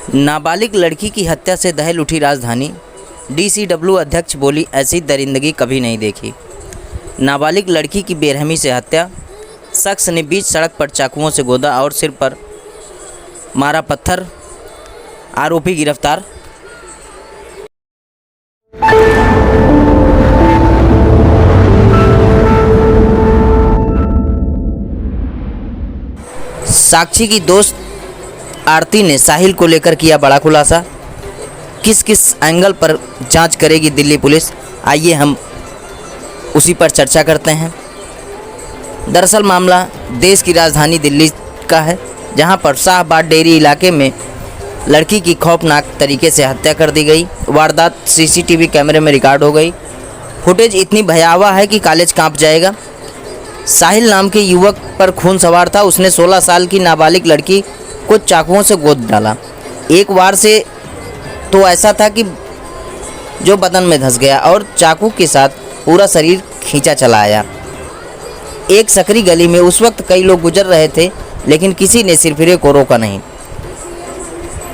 नाबालिग लड़की की हत्या से दहल उठी राजधानी। डीसीडब्ल्यू अध्यक्ष बोली, ऐसी दरिंदगी कभी नहीं देखी। नाबालिग लड़की की बेरहमी से हत्या, शख्स ने बीच सड़क पर चाकुओं से गोदा और सिर पर मारा पत्थर, आरोपी गिरफ्तार। साक्षी की दोस्त आरती ने साहिल को लेकर किया बड़ा खुलासा। किस किस एंगल पर जांच करेगी दिल्ली पुलिस, आइए हम उसी पर चर्चा करते हैं। दरअसल मामला देश की राजधानी दिल्ली का है, जहां पर शाहबाद डेयरी इलाके में लड़की की खौफनाक तरीके से हत्या कर दी गई। वारदात सीसीटीवी कैमरे में रिकॉर्ड हो गई। फुटेज इतनी भयावह है कि कॉलेज कांप जाएगा। साहिल नाम के युवक पर खून सवार था। उसने 16 साल की नाबालिग लड़की को चाकुओं से गोद डाला। एक वार से तो ऐसा था कि जो बदन में धंस गया और चाकू के साथ पूरा शरीर खींचा चला आया। एक सकरी गली में उस वक्त कई लोग गुजर रहे थे, लेकिन किसी ने सिरफिरे को रोका नहीं।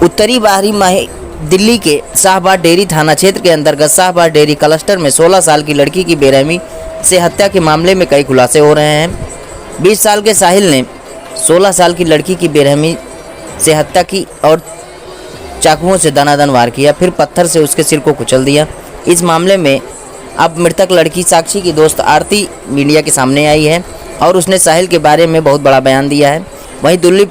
उत्तरी बाहरी दिल्ली के शाहबाद डेयरी थाना क्षेत्र के अंतर्गत शाहबाद डेयरी क्लस्टर में 16 साल की लड़की की बेरहमी से हत्या के मामले में कई खुलासे हो रहे हैं। 20 साल के साहिल ने 16 साल की लड़की की बेरहमी से हत्या की और चाकुओं से दनादन वार किया, फिर पत्थर से उसके सिर को कुचल दिया। इस मामले में अब मृतक लड़की साक्षी की दोस्त आरती मीडिया के सामने आई है और उसने साहिल के बारे में बहुत बड़ा बयान दिया है। वहीं दिल्ली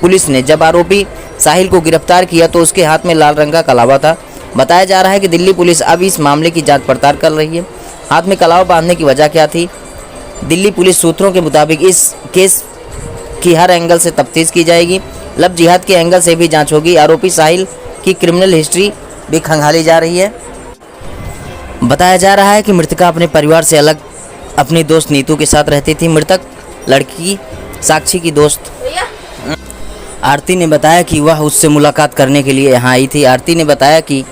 पुलिस ने जब आरोपी साहिल को गिरफ्तार किया तो उसके हाथ में लाल रंग का कलावा था। बताया जा रहा है कि दिल्ली पुलिस अब इस मामले की जांच पड़ताल कर रही है। हाथ में कलावा बांधने की वजह क्या थी? दिल्ली पुलिस सूत्रों के मुताबिक इस केस की हर एंगल से तफ्तीश की जाएगी। लव जिहाद के एंगल से भी जांच होगी। आरोपी साहिल की क्रिमिनल हिस्ट्री भी खंगाली जा रही है। बताया जा रहा है कि मृतका अपने परिवार से अलग अपनी दोस्त नीतू के साथ रहती थी। मृतक लड़की साक्षी की दोस्त आरती ने बताया कि वह उससे मुलाकात करने के लिए यहाँ आई थी। आरती ने बताया कि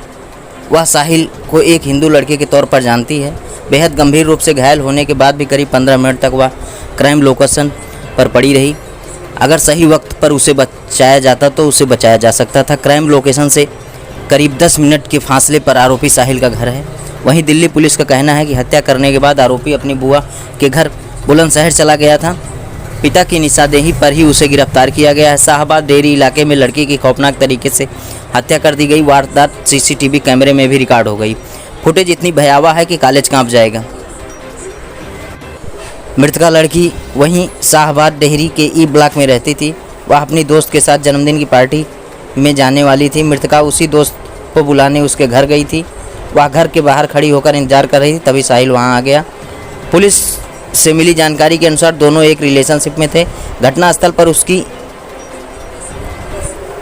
वह साहिल को एक हिंदू लड़के के तौर पर जानती है। बेहद गंभीर रूप से घायल होने के बाद भी करीब 15 मिनट तक वह क्राइम लोकेशन पर पड़ी रही। अगर सही वक्त पर उसे बचाया जाता तो उसे बचाया जा सकता था। क्राइम लोकेशन से करीब 10 मिनट के फासले पर आरोपी साहिल का घर है। वहीं दिल्ली पुलिस का कहना है कि हत्या करने के बाद आरोपी अपनी बुआ के घर बुलंदशहर चला गया था। पिता की निशानदेही पर ही उसे गिरफ्तार किया गया है। शाहबाद डेयरी इलाके में लड़की की खौफनाक तरीके से हत्या कर दी गई। वारदात सीसीटीवी कैमरे में भी रिकॉर्ड हो गई। फुटेज इतनी भयावह है कि कॉलेज कांप जाएगा। मृतका लड़की वहीं शाहबाद डेहरी के ई ब्लॉक में रहती थी। वह अपनी दोस्त के साथ जन्मदिन की पार्टी में जाने वाली थी। मृतका उसी दोस्त को बुलाने उसके घर गई थी। वह घर के बाहर खड़ी होकर इंतजार कर रही थी, तभी साहिल वहां आ गया। पुलिस से मिली जानकारी के अनुसार दोनों एक रिलेशनशिप में थे। घटनास्थल पर उसकी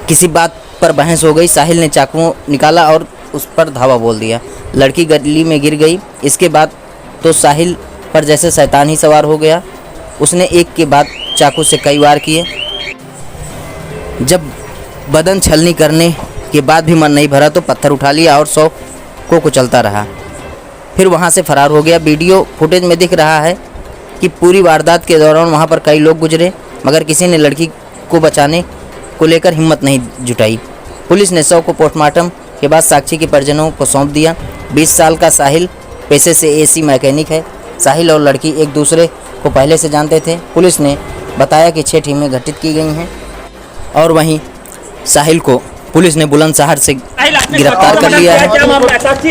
किसी बात पर बहस हो गई। साहिल ने चाकू निकाला और उस पर धावा बोल दिया। लड़की गली में गिर गई। इसके बाद तो साहिल पर जैसे शैतान ही सवार हो गया। उसने एक के बाद चाकू से कई वार किए। जब बदन छलनी करने के बाद भी मन नहीं भरा तो पत्थर उठा लिया और 100 को कुचलता रहा, फिर वहां से फरार हो गया। वीडियो फुटेज में दिख रहा है कि पूरी वारदात के दौरान वहां पर कई लोग गुजरे, मगर किसी ने लड़की को बचाने को लेकर हिम्मत नहीं जुटाई। पुलिस ने शव को पोस्टमार्टम के बाद साक्षी के परिजनों को सौंप दिया। 20 साल का साहिल पेशे से एसी मैकेनिक है। साहिल और लड़की एक दूसरे को पहले से जानते थे। पुलिस ने बताया कि 6 टीमें गठित की गई हैं और वहीं साहिल को पुलिस ने बुलंदशहर से गिरफ्तार कर लिया है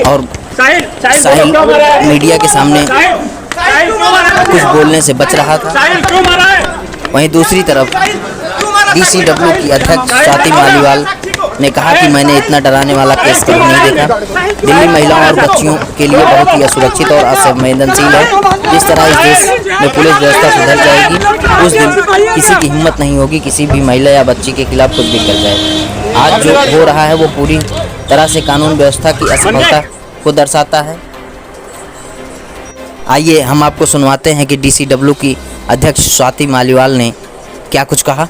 और साहिल मीडिया के सामने कुछ बोलने से बच रहा था। वहीं दूसरी तरफ डीसीडब्ल्यू की अध्यक्ष स्वाति मालीवाल ने कहा कि मैंने इतना डराने वाला केस कभी नहीं देखा। दिल्ली महिलाओं और बच्चियों के लिए बहुत ही असुरक्षित और असंवेदनशील है। जिस तरह इस देश में पुलिस व्यवस्था सुधर जाएगी, उस दिन किसी की हिम्मत नहीं होगी किसी भी महिला या बच्ची के खिलाफ कुछ भी कर जाए। आज जो हो रहा है वो पूरी तरह से कानून व्यवस्था की असफलता को दर्शाता है। आइए हम आपको सुनवाते हैं कि डीसीडब्ल्यू की अध्यक्ष स्वाति मालीवाल ने क्या कुछ कहा।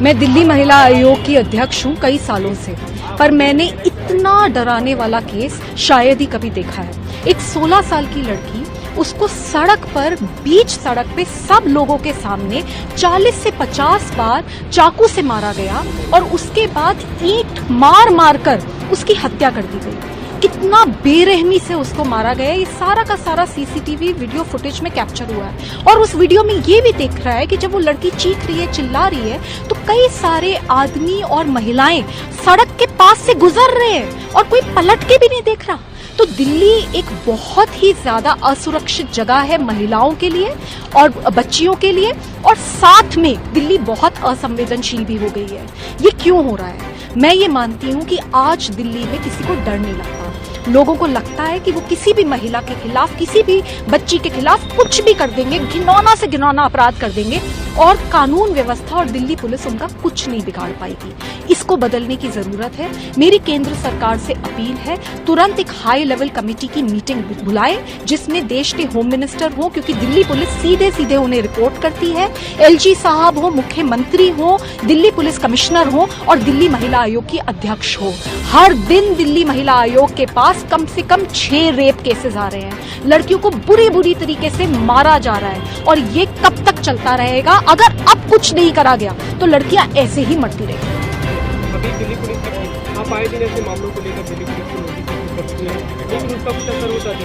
मैं दिल्ली महिला आयोग की अध्यक्ष हूँ कई सालों से, पर मैंने इतना डराने वाला केस शायद ही कभी देखा है। एक 16 साल की लड़की उसको सड़क पर, बीच सड़क पे सब लोगों के सामने 40 से 50 बार चाकू से मारा गया और उसके बाद ईंट मार मार कर उसकी हत्या कर दी गई। कितना बेरहमी से उसको मारा गया, ये सारा का सारा सीसीटीवी वीडियो फुटेज में कैप्चर हुआ है। और उस वीडियो में ये भी दिख रहा है कि जब वो लड़की चीख रही है, चिल्ला रही है, तो कई सारे आदमी और महिलाएं सड़क के पास से गुजर रहे हैं और कोई पलट के भी नहीं देख रहा। तो दिल्ली एक बहुत ही ज्यादा असुरक्षित जगह है महिलाओं के लिए और बच्चियों के लिए, और साथ में दिल्ली बहुत असंवेदनशील भी हो गई है। ये क्यों हो रहा है? मैं ये मानती हूँ कि आज दिल्ली में किसी को डर नहीं लगता। लोगों को लगता है कि वो किसी भी महिला के खिलाफ, किसी भी बच्ची के खिलाफ कुछ भी कर देंगे, घिनौना से घिनौना अपराध कर देंगे और कानून व्यवस्था और दिल्ली पुलिस उनका कुछ नहीं बिगाड़ पाएगी। इसको बदलने की जरूरत है। मेरी केंद्र सरकार से अपील है, तुरंत एक हाई लेवल कमेटी की मीटिंग बुलाए जिसमें देश के होम मिनिस्टर हो, क्योंकि दिल्ली पुलिस सीधे सीधे उन्हें रिपोर्ट करती है, एलजी साहब हो, मुख्यमंत्री हो, दिल्ली पुलिस कमिश्नर हो और दिल्ली महिला आयोग की अध्यक्ष हो। हर दिन दिल्ली महिला आयोग के पास कम से कम 6 रेप केसेस आ रहे हैं। लड़कियों को बुरी बुरी तरीके से मारा जा रहा है और ये कब तक चलता रहेगा? अगर अब कुछ नहीं करा गया तो लड़कियां ऐसे ही मरती रहेंगी। अभी दिल्ली पुलिस आप आए दिन ऐसे मामलों को लेकर दिल्ली पुलिस को नोटिस करती है, लेकिन उसका कुछ असर होता है?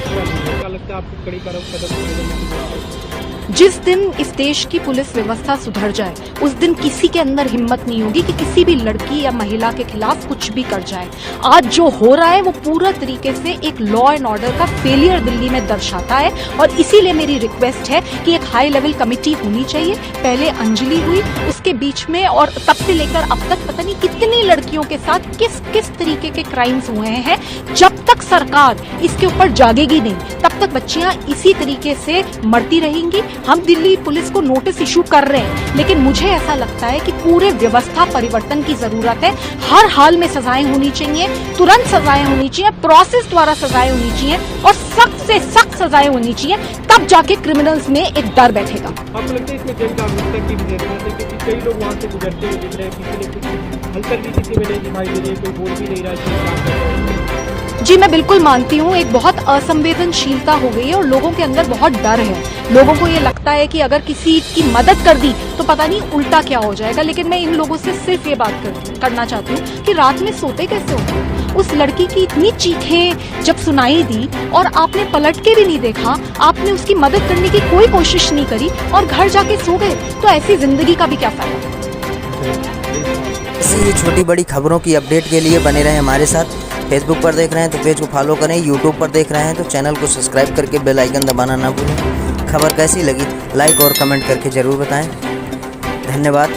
क्या लगता है आपको कड़ी कदम जिस दिन इस देश की पुलिस व्यवस्था सुधर जाए उस दिन किसी के अंदर हिम्मत नहीं होगी कि किसी भी लड़की या महिला के खिलाफ कुछ भी कर जाए। आज जो हो रहा है वो पूरा तरीके से एक लॉ एंड ऑर्डर का फेलियर दिल्ली में दर्शाता है और इसीलिए मेरी रिक्वेस्ट है कि एक हाई लेवल कमेटी होनी चाहिए। पहले अंजलि हुई, उसके बीच में, और तब से लेकर अब तक पता नहीं कितनी लड़कियों के साथ किस किस तरीके के क्राइम्स हुए हैं। जब तक सरकार इसके ऊपर जागेगी नहीं तब तक बच्चियां इसी तरीके से मरती रहेंगी। हम दिल्ली पुलिस को नोटिस इशू कर रहे हैं, लेकिन मुझे ऐसा लगता है कि पूरे व्यवस्था परिवर्तन की जरूरत है। हर हाल में सजाएं होनी चाहिए, तुरंत सजाएं होनी चाहिए, प्रोसेस द्वारा सजाएं होनी चाहिए और सख्त से सख्त सजाएं होनी चाहिए, तब जाके क्रिमिनल्स में एक डर बैठेगा। आपको लगता है इसमें जन जागरूकता की भी जरूरत है? क्योंकि कई लोग वहाँ से गुजरते हुए दिख रहे हैं, किसी ने कुछ हलचल भी किसी में नहीं दिखाई दे रही है, कोई बोल भी नहीं रहा है। जी, मैं बिल्कुल मानती हूँ एक बहुत असंवेदनशीलता हो गई है और लोगों के अंदर बहुत डर है। लोगों को ये लगता है कि अगर किसी की मदद कर दी तो पता नहीं उल्टा क्या हो जाएगा। लेकिन मैं इन लोगों से सिर्फ ये बात करना चाहती हूँ कि रात में सोते कैसे हो? उस लड़की की इतनी चीखें जब सुनाई दी और आपने पलट के भी नहीं देखा, आपने उसकी मदद करने की कोई कोशिश नहीं करी और घर जाके सो गए, तो ऐसी जिंदगी का भी क्या फायदा? ऐसी छोटी बड़ी खबरों की अपडेट के लिए बने रहें हमारे साथ। फेसबुक पर देख रहे हैं तो पेज को फॉलो करें, यूट्यूब पर देख रहे हैं तो चैनल को सब्सक्राइब करके बेल आइकन दबाना ना भूलें। खबर कैसी लगी लाइक और कमेंट करके ज़रूर बताएं। धन्यवाद।